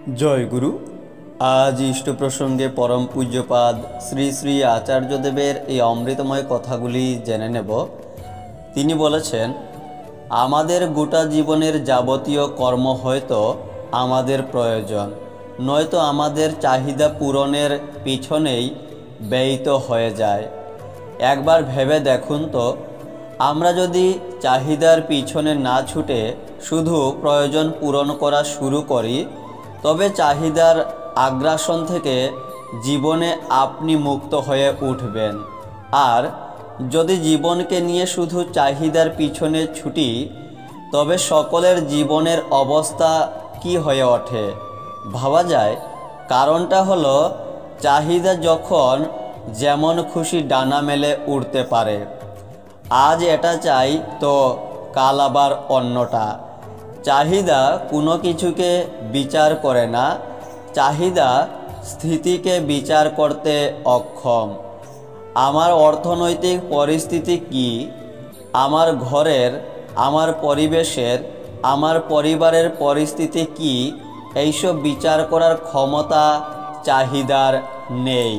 জয় গুরু। আজ ইষ্ট প্রসঙ্গে পরম পূজ্যপাদ শ্রী শ্রী আচার্যদেবের এই অমৃতময় কথাগুলি জেনে নেব। তিনি বলেছেন, আমাদের গোটা জীবনের যাবতীয় কর্ম হয়তো আমাদের প্রয়োজন, নয়তো আমাদের চাহিদা পূরণের পিছনেই ব্যয়িত হয়ে যায়। একবার ভেবে দেখুন তো, আমরা যদি চাহিদার পিছনে না ছুটে শুধু প্রয়োজন পূরণ করা শুরু করি, তবে চাহিদার আগ্রাসন থেকে জীবনে আপনি মুক্ত হয়ে উঠবেন। আর যদি জীবনকে নিয়ে শুধু চাহিদার পিছনে ছুটি, তবে সকলের জীবনের অবস্থা কি হয়ে ওঠে ভাবা যায়। কারণটা হলো, চাহিদা যখন যেমন খুশি ডানা মেলে উড়তে পারে। আজ এটা চাই তো কাল আবার অন্যটা। চাহিদা কোনো কিছুকে বিচার করে না, চাহিদা স্থিতিকে বিচার করতে অক্ষম। আমার অর্থনৈতিক পরিস্থিতি কি, আমার ঘরের, আমার পরিবেশের, আমার পরিবারের পরিস্থিতি কি, এইসব বিচার করার ক্ষমতা চাহিদার নেই।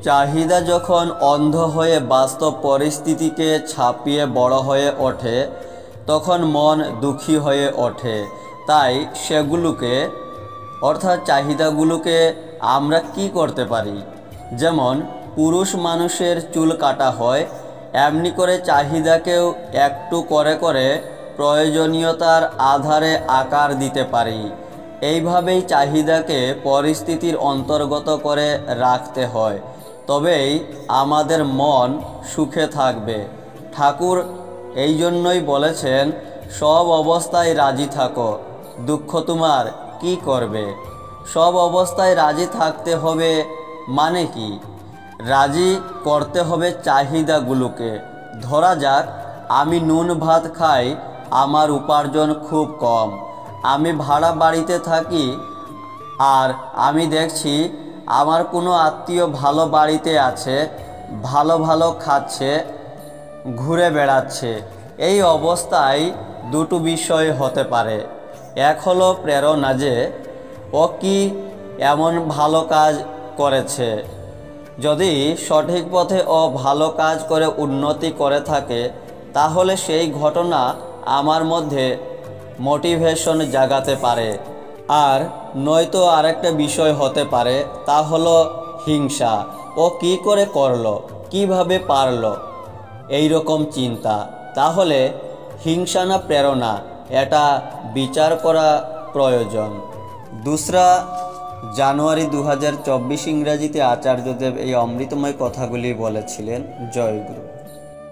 চাহিদা যখন অন্ধ হয়ে বাস্তব পরিস্থিতিকে ছাপিয়ে বড় হয়ে ওঠে, তখন মন দুঃখী হয়ে ওঠে। তাই সেগুলোকে অর্থাৎ চাহিদাগুলোকে আমরা কি করতে পারি? যেমন পুরুষ মানুষের চুল কাটা হয়, এমনি করে চাহিদাকেও একটু করে করে প্রয়োজনীয়তার আধারে আকার দিতে পারি। এইভাবেই চাহিদাকে পরিস্থিতির অন্তর্গত করে রাখতে হয়, তবেই আমাদের মন সুখে থাকবে। ঠাকুর এই জন্যই বলেছেন, সব অবস্থায় রাজি থাকো, দুঃখ তোমার কি করবে। সব অবস্থায় রাজি থাকতে হবে মানে কি? রাজি করতে হবে চাহিদাগুলোকে। ধরা যাক, আমি নুন ভাত খাই, আমার উপার্জন খুব কম, আমি ভাড়া বাড়িতে থাকি, আর আমি দেখছি আমার কোনো আত্মীয় ভালো বাড়িতে আছে, ভালো ভালো খাচ্ছে, ঘুরে বেড়াচ্ছে। এই অবস্থায় দুটো বিষয় হতে পারে। এক হলো প্রেরণা যে ও কি এমন ভালো কাজ করেছে। যদি সঠিক পথে ও ভালো কাজ করে উন্নতি করে থাকে, তাহলে সেই ঘটনা আমার মধ্যে মোটিভেশন জাগাতে পারে। আর নয়তো আরেকটা বিষয় হতে পারে, তা হলো হিংসা। ও কি করে করলো, কিভাবে পারলো, এই রকম চিন্তা। তাহলে হিংসা না প্রেরণা, এটা বিচার করা প্রয়োজন। 2 জানুয়ারি 2024 ইংরাজিতে আচার্যদেব এই অমৃতময় কথাগুলি বলেছিলেন। জয় গুরু।